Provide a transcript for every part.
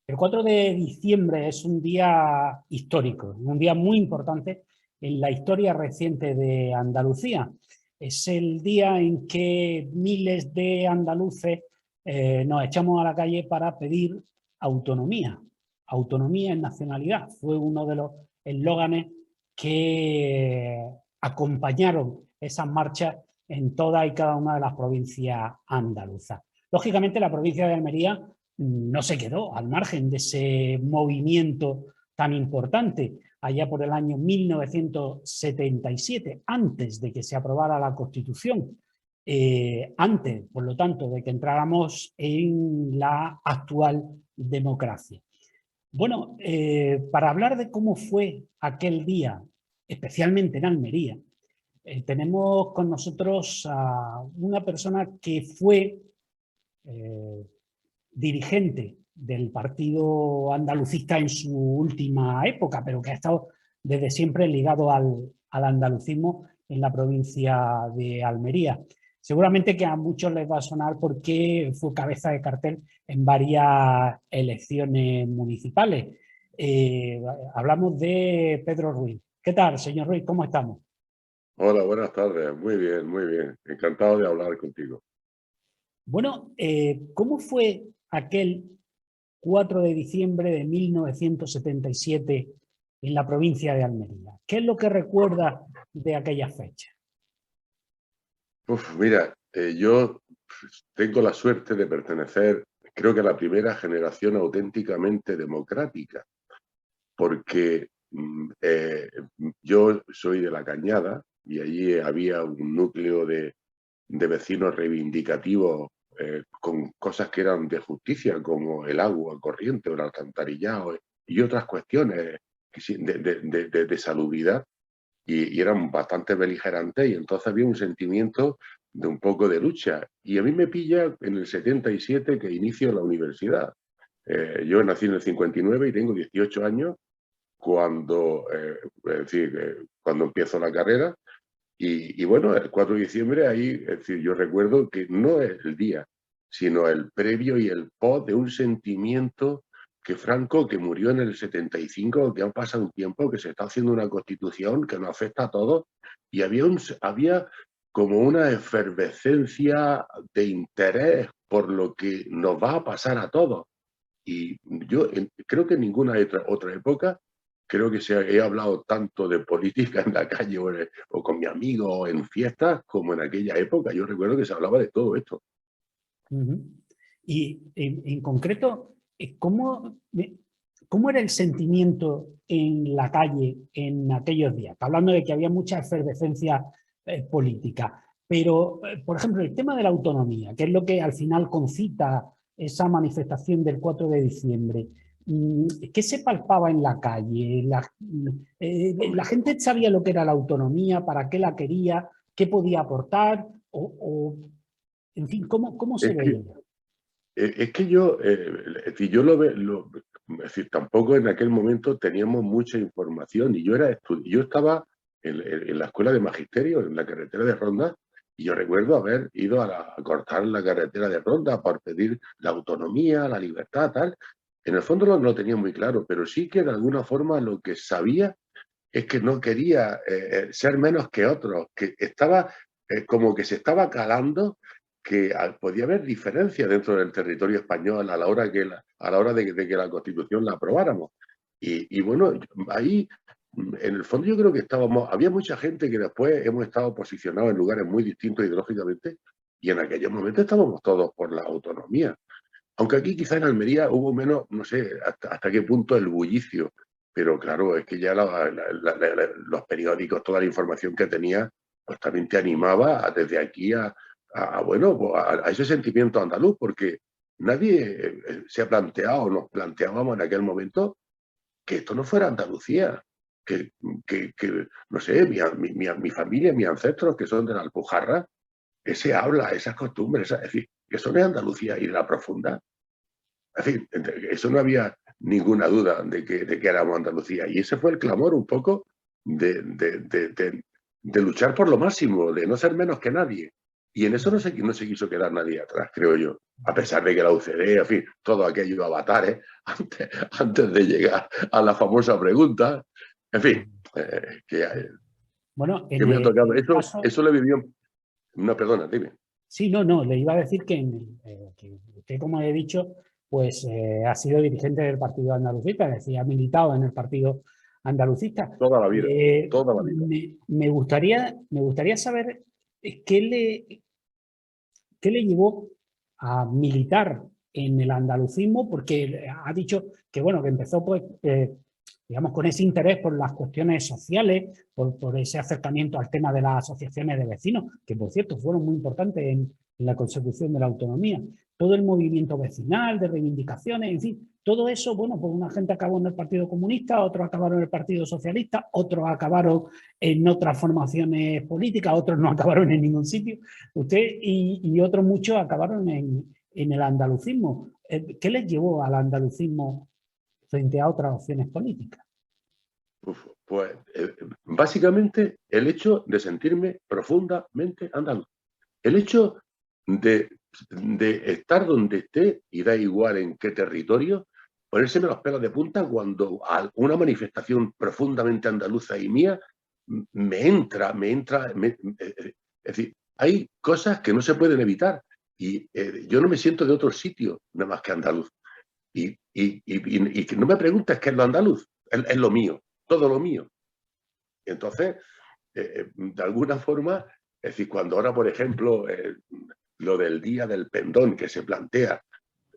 El 4 de diciembre es un día histórico, un día muy importante en la historia reciente de Andalucía. Es el día en que miles de andaluces nos echamos a la calle para pedir autonomía. Autonomía en nacionalidad. Fue uno de los eslóganes que acompañaron esas marchas en toda y cada una de las provincias andaluzas. Lógicamente, la provincia de Almería no se quedó al margen de ese movimiento tan importante. Allá por el año 1977, antes de que se aprobara la Constitución, antes, por lo tanto, de que entráramos en la actual democracia. Bueno, para hablar de cómo fue aquel día, especialmente en Almería, tenemos con nosotros a una persona que fue eh, dirigente del partido andalucista en su última época, pero que ha estado desde siempre ligado al andalucismo en la provincia de Almería. Seguramente que a muchos les va a sonar porque fue cabeza de cartel en varias elecciones municipales. Hablamos de Pedro Ruiz. ¿Qué tal, señor Ruiz? ¿Cómo estamos? Hola, buenas tardes. Muy bien, muy bien. Encantado de hablar contigo. Bueno, ¿cómo fue aquel 4 de diciembre de 1977 en la provincia de Almería? ¿Qué es lo que recuerda de aquella fecha? Mira, yo tengo la suerte de pertenecer, creo que a la primera generación auténticamente democrática, porque yo soy de La Cañada y allí había un núcleo de vecinos reivindicativos con cosas que eran de justicia, como el agua corriente o el alcantarillado y otras cuestiones de salubridad. Y eran bastante beligerantes y entonces había un sentimiento de un poco de lucha. Y a mí me pilla en el 77 que inicio la universidad. Yo nací en el 59 y tengo 18 años cuando, es decir, cuando empiezo la carrera. Y bueno, el 4 de diciembre ahí, es decir, yo recuerdo que no es el día, sino el previo y el post de un sentimiento que Franco, que murió en el 75, que han pasado un tiempo, que se está haciendo una constitución que nos afecta a todos, y había como una efervescencia de interés por lo que nos va a pasar a todos. Y yo creo que en ninguna otra época, creo que he hablado tanto de política en la calle o con mi amigo o en fiestas como en aquella época. Yo recuerdo que se hablaba de todo esto. Uh-huh. Y en concreto, ¿cómo era el sentimiento en la calle en aquellos días? Hablando de que había mucha efervescencia política, pero, por ejemplo, el tema de la autonomía, que es lo que al final concita esa manifestación del 4 de diciembre, ¿qué se palpaba en la calle? La Hombre, gente sabía lo que era la autonomía, para qué la quería, qué podía aportar, en fin, ¿cómo se es que, veía? es decir, yo es decir, tampoco en aquel momento teníamos mucha información y yo estaba en la escuela de magisterio, en la carretera de Ronda, y yo recuerdo haber ido a cortar la carretera de Ronda por pedir la autonomía, la libertad, tal. En el fondo no lo tenía muy claro, pero sí que de alguna forma lo que sabía es que no quería ser menos que otros, que estaba como que se estaba calando que podía haber diferencias dentro del territorio español a la hora, a la hora de que la Constitución la aprobáramos. Y bueno, ahí, en el fondo yo creo que había mucha gente que después hemos estado posicionados en lugares muy distintos ideológicamente, y en aquellos momentos estábamos todos por la autonomía. Aunque aquí quizá en Almería hubo menos, no sé hasta qué punto el bullicio, pero claro, es que ya los periódicos, toda la información que tenía, pues también te animaba desde aquí bueno, pues a ese sentimiento andaluz, porque nadie se ha planteado, nos planteábamos en aquel momento que esto no fuera Andalucía, que no sé, mi familia, mis ancestros que son de la Alpujarra, ese habla, esas costumbres, es decir, que son de Andalucía y de la profunda. En fin, eso no había ninguna duda de que éramos Andalucía. Y ese fue el clamor un poco de luchar por lo máximo, de no ser menos que nadie. Y en eso no se quiso quedar nadie atrás, creo yo. A pesar de que la UCD, en fin, todos aquellos avatares, antes de llegar a la famosa pregunta, en fin, Bueno, que me ha tocado. en el caso... Eso lo vivió. No, perdona, dime. Sí, no, le iba a decir que, que usted, como he dicho, pues ha sido dirigente del Partido Andalucista, es decir, ha militado en el Partido Andalucista. Toda la vida, toda la vida. Me gustaría saber qué le llevó a militar en el andalucismo, porque ha dicho que, bueno, que empezó, pues, digamos, con ese interés por las cuestiones sociales, por ese acercamiento al tema de las asociaciones de vecinos, que, por cierto, fueron muy importantes en la consecución de la autonomía. Todo el movimiento vecinal, de reivindicaciones, en fin, todo eso, bueno, pues una gente acabó en el Partido Comunista, otros acabaron en el Partido Socialista, otros acabaron en otras formaciones políticas, otros no acabaron en ningún sitio. Usted y otros muchos acabaron en el andalucismo. ¿Qué les llevó al andalucismo frente a otras opciones políticas? Pues básicamente el hecho de sentirme profundamente andaluz. El hecho de estar donde esté, y da igual en qué territorio, ponérseme los pelos de punta cuando una manifestación profundamente andaluza y mía es decir, hay cosas que no se pueden evitar y yo no me siento de otro sitio nada más que andaluz. Y que no me preguntes qué es lo andaluz, es lo mío, todo lo mío. Entonces, de alguna forma, es decir, cuando ahora, por ejemplo, lo del Día del Pendón, que se plantea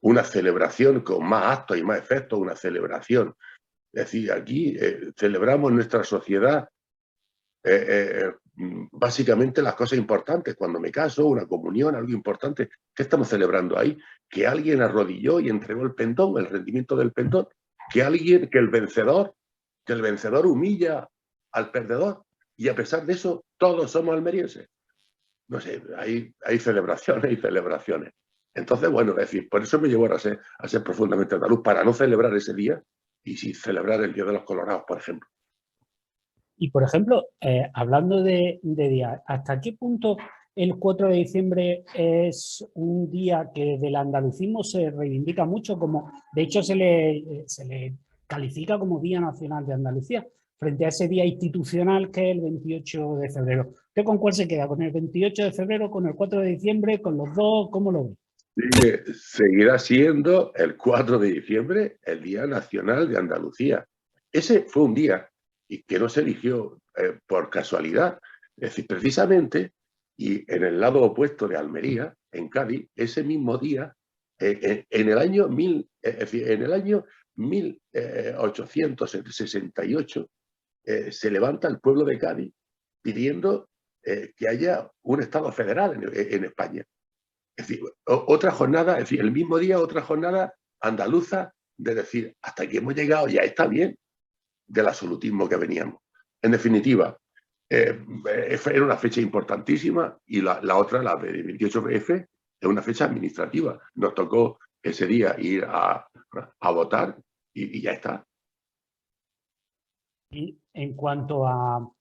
una celebración con más actos y más efectos, una celebración. Es decir, aquí celebramos nuestra sociedad básicamente las cosas importantes. Cuando me caso, una comunión, algo importante. ¿Qué estamos celebrando ahí? Que alguien arrodilló y entregó el pendón, el rendimiento del pendón. Que el vencedor humilla al perdedor. Y a pesar de eso, todos somos almerienses. No sé, hay celebraciones y celebraciones. Entonces, bueno, es decir, por eso me llevó a ser profundamente andaluz, para no celebrar ese día y sí celebrar el Día de los Colorados, por ejemplo. Y, por ejemplo, hablando de día, ¿hasta qué punto el 4 de diciembre es un día que del andalucismo se reivindica mucho? Como, de hecho, se le califica como Día Nacional de Andalucía, frente a ese día institucional que es el 28 de febrero. ¿Usted con cuál se queda? ¿Con el 28 de febrero, con el 4 de diciembre, con los dos? ¿Cómo lo ve? Seguirá siendo el 4 de diciembre el Día Nacional de Andalucía. Ese fue un día y que no se eligió por casualidad. Es decir, precisamente, y en el lado opuesto de Almería, en Cádiz, ese mismo día, en el año 1868, se levanta el pueblo de Cádiz pidiendo que haya un Estado federal en España. Es decir, otra jornada, es decir, el mismo día otra jornada andaluza de decir, hasta aquí hemos llegado, ya está bien, del absolutismo que veníamos. En definitiva, era una fecha importantísima y la otra, la de 28F, es una fecha administrativa. Nos tocó ese día ir a votar y ya está. Y en cuanto a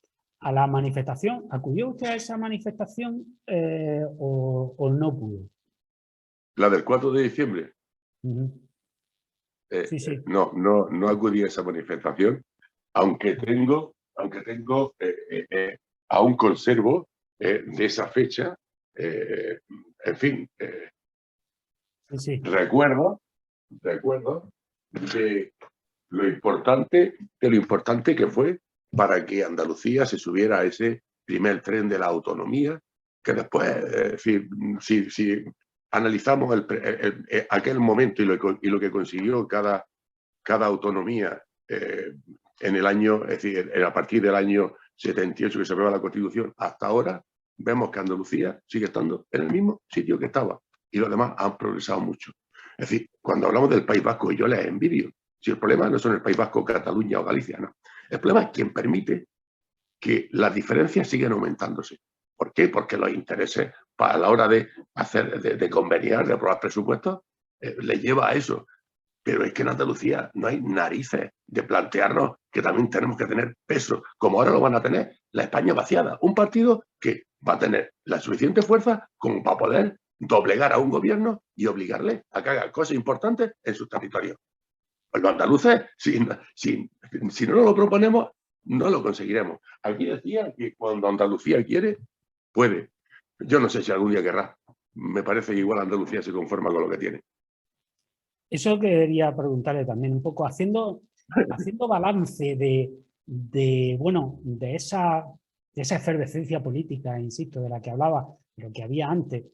la manifestación, ¿acudió usted a esa manifestación o no pudo? La del 4 de diciembre. Sí, sí. No acudí a esa manifestación, aunque aún conservo de esa fecha, en fin, Sí. recuerdo de lo importante que fue para que Andalucía se subiera a ese primer tren de la autonomía, que después, si analizamos aquel momento y lo que consiguió cada autonomía en el año, es decir, a partir del año 78 que se aprueba la Constitución hasta ahora, vemos que Andalucía sigue estando en el mismo sitio que estaba y los demás han progresado mucho. Es decir, cuando hablamos del País Vasco, yo les envidio. Si el problema no son el País Vasco, Cataluña o Galicia, no. El problema es quien permite que las diferencias sigan aumentándose. ¿Por qué? Porque los intereses a la hora de conveniar, de aprobar presupuestos, les lleva a eso. Pero es que en Andalucía no hay narices de plantearnos que también tenemos que tener peso, como ahora lo van a tener la España vaciada. Un partido que va a tener la suficiente fuerza como para poder doblegar a un gobierno y obligarle a que haga cosas importantes en sus territorios. Pues los andaluces, si no nos lo proponemos, no lo conseguiremos. Aquí decía que cuando Andalucía quiere, puede. Yo no sé si algún día querrá. Me parece que igual Andalucía se conforma con lo que tiene. Eso quería preguntarle también un poco, haciendo balance bueno, de esa efervescencia política, insisto, de la que hablaba, lo que había antes,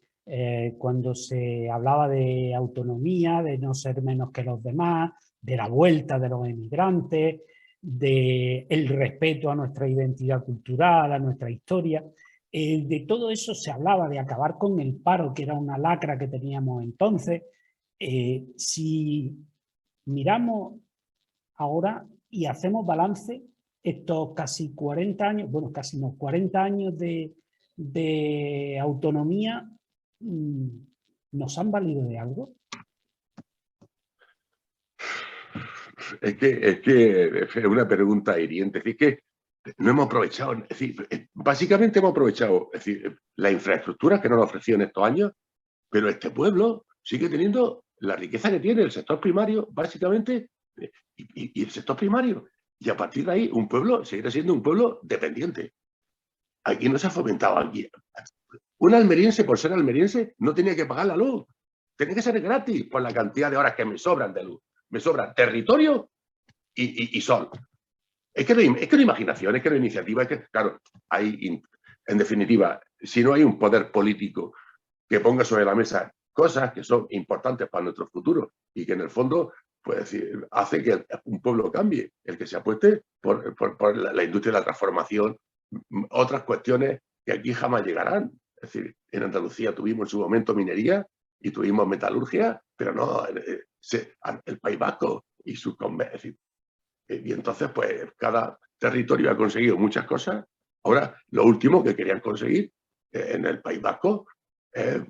cuando se hablaba de autonomía, de no ser menos que los demás, de la vuelta de los emigrantes, del respeto a nuestra identidad cultural, a nuestra historia. De todo eso se hablaba, de acabar con el paro, que era una lacra que teníamos entonces. Si miramos ahora y hacemos balance, estos casi 40 años, bueno, casi unos 40 años de autonomía, ¿nos han valido de algo? Es que es una pregunta hiriente. Es decir, que no hemos aprovechado, es decir, básicamente hemos aprovechado, es decir, la infraestructura que nos han ofrecido en estos años, pero este pueblo sigue teniendo la riqueza que tiene el sector primario, básicamente, y el sector primario. Y a partir de ahí, un pueblo seguirá siendo un pueblo dependiente. Aquí no se ha fomentado. Aquí. Un almeriense, por ser almeriense, no tenía que pagar la luz. Tenía que ser gratis por la cantidad de horas que me sobran de luz. Me sobra territorio y sol. Es que no hay imaginación, es que no hay iniciativa. Es que, claro, en definitiva, si no hay un poder político que ponga sobre la mesa cosas que son importantes para nuestro futuro y que en el fondo pues, hace que un pueblo cambie, el que se apueste por la industria de la transformación, otras cuestiones que aquí jamás llegarán. Es decir, en Andalucía tuvimos en su momento minería y tuvimos metalurgia, pero no el País Vasco y sus convenios. Y entonces, pues, cada territorio ha conseguido muchas cosas. Ahora, lo último que querían conseguir en el País Vasco es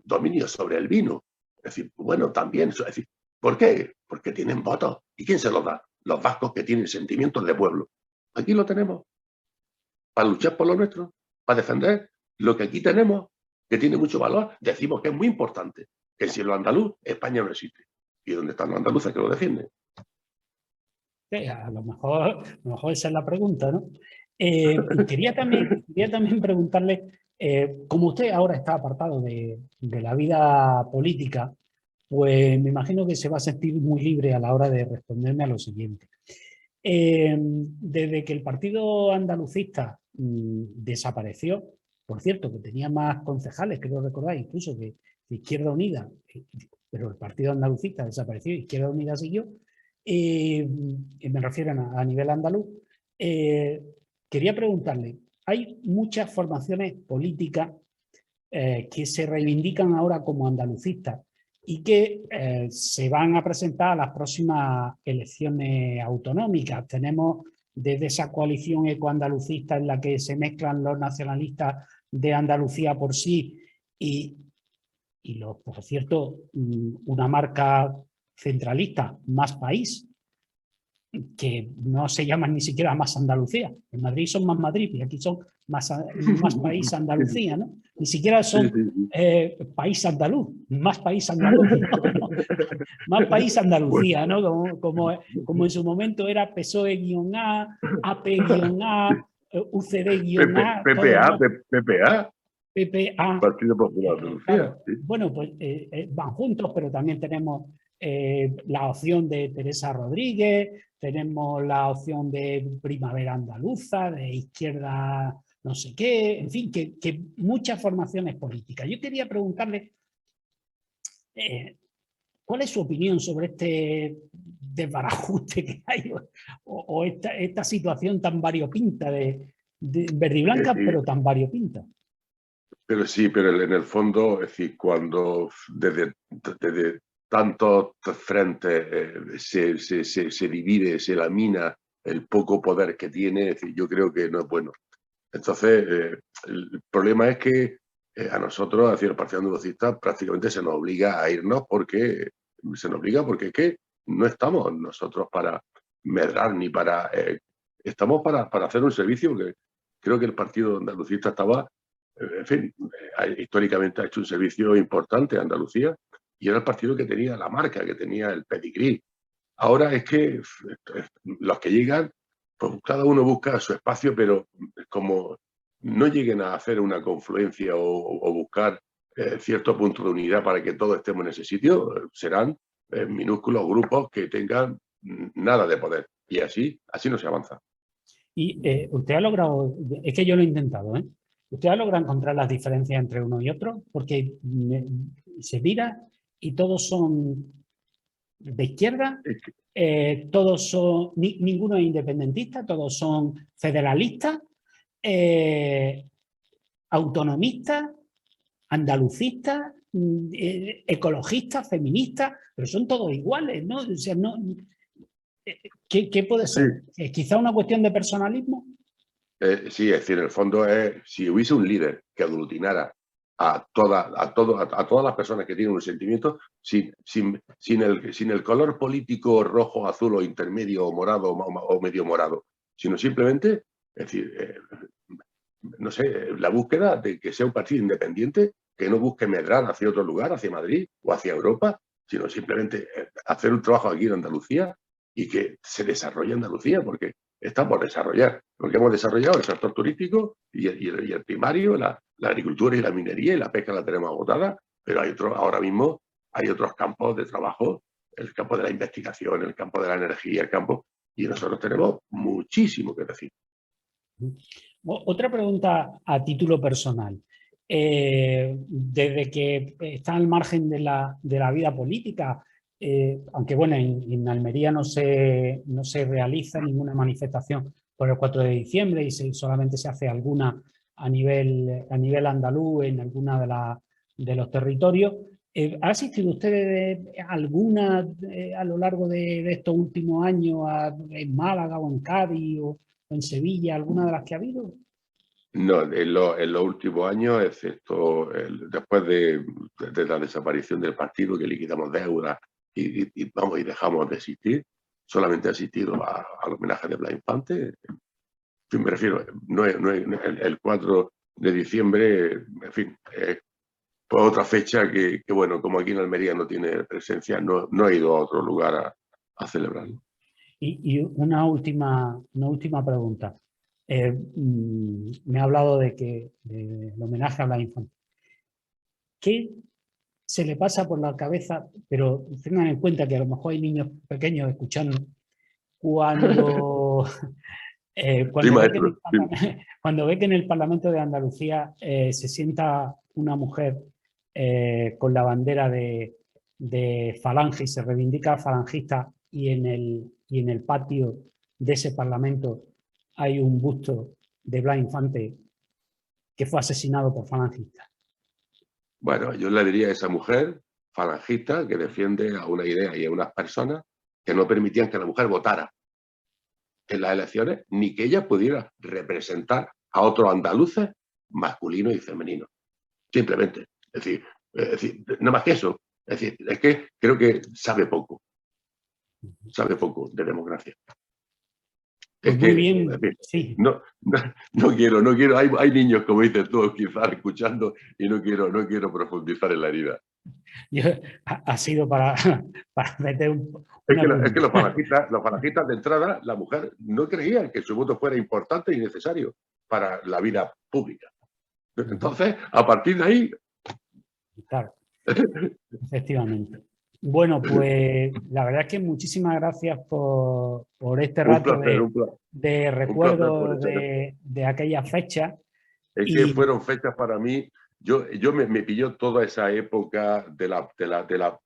dominio sobre el vino. Es decir, bueno, también, es decir, ¿por qué? Porque tienen votos. ¿Y quién se los da? Los vascos que tienen sentimientos de pueblo. Aquí lo tenemos. Para luchar por lo nuestro, para defender lo que aquí tenemos, que tiene mucho valor, decimos que es muy importante. Que si lo andaluz, España no existe. ¿Y dónde están los andaluces que lo defienden? A lo mejor esa es la pregunta, ¿no? Quería también preguntarle, como usted ahora está apartado de la vida política, pues me imagino que se va a sentir muy libre a la hora de responderme a lo siguiente. Desde que el partido andalucista desapareció, por cierto, que tenía más concejales, creo recordar, incluso de Izquierda Unida, pero el partido andalucista desapareció, Izquierda Unida siguió, me refiero a nivel andaluz, quería preguntarle, hay muchas formaciones políticas que se reivindican ahora como andalucistas y que se van a presentar a las próximas elecciones autonómicas. Tenemos desde esa coalición ecoandalucista en la que se mezclan los nacionalistas de Andalucía por sí y por cierto, una marca centralista, Más País, que no se llaman ni siquiera Más Andalucía. En Madrid son Más Madrid y aquí son Más País Andalucía, ¿no? Ni siquiera son País Andaluz, Más País Andaluz, ¿no? Más País Andalucía, ¿no? Como en su momento era PSOE-A, AP-A, UCD-A, PPA, PPA. PPA. Partido Popular de Andalucía. Claro. Sí. Bueno, pues van juntos, pero también tenemos la opción de Teresa Rodríguez, tenemos la opción de Primavera Andaluza, de Izquierda no sé qué, en fin, que muchas formaciones políticas. Yo quería preguntarle ¿cuál es su opinión sobre este desbarajuste que hay o esta situación tan variopinta de verde y blanca, pero tan variopinta? Pero sí, pero en el fondo, es decir, cuando desde tantos frentes se divide, se lamina el poco poder que tiene, es decir, yo creo que no es bueno. Entonces, el problema es que a nosotros, hacia el Partido Andalucista, prácticamente se nos obliga a irnos porque es que no estamos nosotros para medrar ni para... estamos para hacer un servicio que creo que el Partido Andalucista estaba, en fin, históricamente ha hecho un servicio importante a Andalucía y era el partido que tenía la marca, que tenía el pedigrí. Ahora es que los que llegan, pues cada uno busca su espacio, pero como no lleguen a hacer una confluencia o buscar cierto punto de unidad para que todos estemos en ese sitio, serán minúsculos grupos que tengan nada de poder. Y así no se avanza. Y usted ha logrado, es que yo lo he intentado, ¿eh? ¿Usted ha logrado encontrar las diferencias entre uno y otro? Porque se mira y todos son de izquierda, todos son, ninguno es independentista, todos son federalistas, autonomistas, andalucistas, ecologistas, feministas, pero son todos iguales, ¿no? O sea, no, ¿qué puede ser? Sí. ¿Quizá una cuestión de personalismo? Sí, es decir, en el fondo es, si hubiese un líder que aglutinara a todas las personas que tienen un sentimiento, sin el color político rojo, azul o intermedio o morado o medio morado, sino simplemente, es decir, no sé, la búsqueda de que sea un partido independiente, que no busque medrar hacia otro lugar, hacia Madrid o hacia Europa, sino simplemente hacer un trabajo aquí en Andalucía y que se desarrolle Andalucía, porque está por desarrollar. Porque hemos desarrollado el sector turístico y el primario, la agricultura y la minería, y la pesca la tenemos agotada, pero ahora mismo hay otros campos de trabajo, el campo de la investigación, el campo de la energía, y nosotros tenemos muchísimo que decir. Otra pregunta a título personal. Desde que está al margen de la vida política, aunque bueno, en Almería no se realiza ninguna manifestación por el 4 de diciembre y solamente se hace alguna a nivel andaluz en alguna de los territorios. ¿Ha asistido usted alguna a lo largo de estos últimos años en Málaga o en Cádiz o en Sevilla, alguna de las que ha habido? No, en los últimos años, excepto después de la desaparición del partido, que liquidamos deudas y dejamos de existir, solamente he asistido al homenaje de Blas Infante. Me refiero, el 4 de diciembre, en fin, pues otra fecha que, bueno, como aquí en Almería no tiene presencia, no he ido a otro lugar a celebrarlo. Y una última pregunta. Me ha hablado del homenaje a Blas Infante. ¿Qué se le pasa por la cabeza? Pero tengan en cuenta que a lo mejor hay niños pequeños escuchando cuando cuando ve que en el Parlamento de Andalucía se sienta una mujer con la bandera de Falange y se reivindica falangista y en el patio de ese Parlamento hay un busto de Blas Infante que fue asesinado por falangistas. Bueno, yo le diría a esa mujer falangista que defiende a una idea y a unas personas que no permitían que la mujer votara en las elecciones, ni que ella pudiera representar a otros andaluces masculinos y femeninos. Simplemente. Es decir, no más que eso. Es decir, es que creo que sabe poco de democracia. Pues muy bien, en fin, sí. No quiero. Hay niños, como dices tú, quizás escuchando y no quiero profundizar en la herida. Ha sido para meter Es que los falangistas de entrada, la mujer no creían que su voto fuera importante y necesario para la vida pública. Entonces, a partir de ahí... Claro, efectivamente. Bueno, pues la verdad es que muchísimas gracias por este rato de recuerdo de aquella fecha. Es que fueron fechas para mí. Yo me pilló toda esa época de la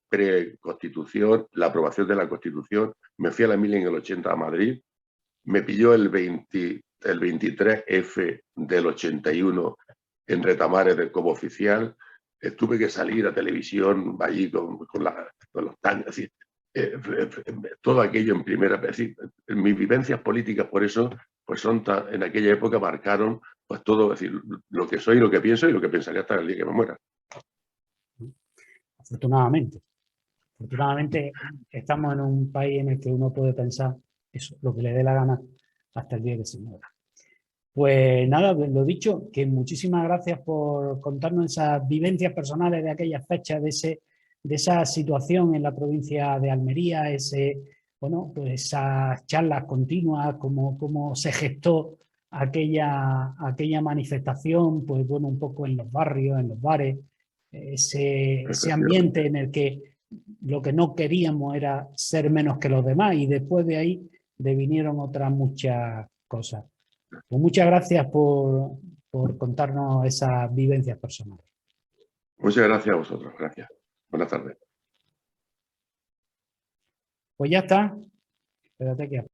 pre-constitución, la aprobación de la Constitución. Me fui a la mili en el 80 a Madrid. Me pilló el 23F del 81 en Retamares del como oficial. Tuve que salir a televisión allí con los tanques. Todo aquello en primera. Es decir, mis vivencias políticas, por eso, pues en aquella época marcaron pues todo, es decir, lo que soy, lo que pienso y lo que pensaría hasta el día que me muera. Afortunadamente. Afortunadamente estamos en un país en el que uno puede pensar eso, lo que le dé la gana hasta el día que se muera. Pues nada, lo dicho, que muchísimas gracias por contarnos esas vivencias personales de aquellas fechas, de esa situación en la provincia de Almería, bueno, pues esas charlas continuas, cómo se gestó aquella manifestación, pues bueno, un poco en los barrios, en los bares, ese ambiente en el que lo que no queríamos era ser menos que los demás, y después de ahí vinieron otras muchas cosas. Pues muchas gracias por contarnos esas vivencias personales. Muchas gracias a vosotros. Gracias. Buenas tardes. Pues ya está. Espérate que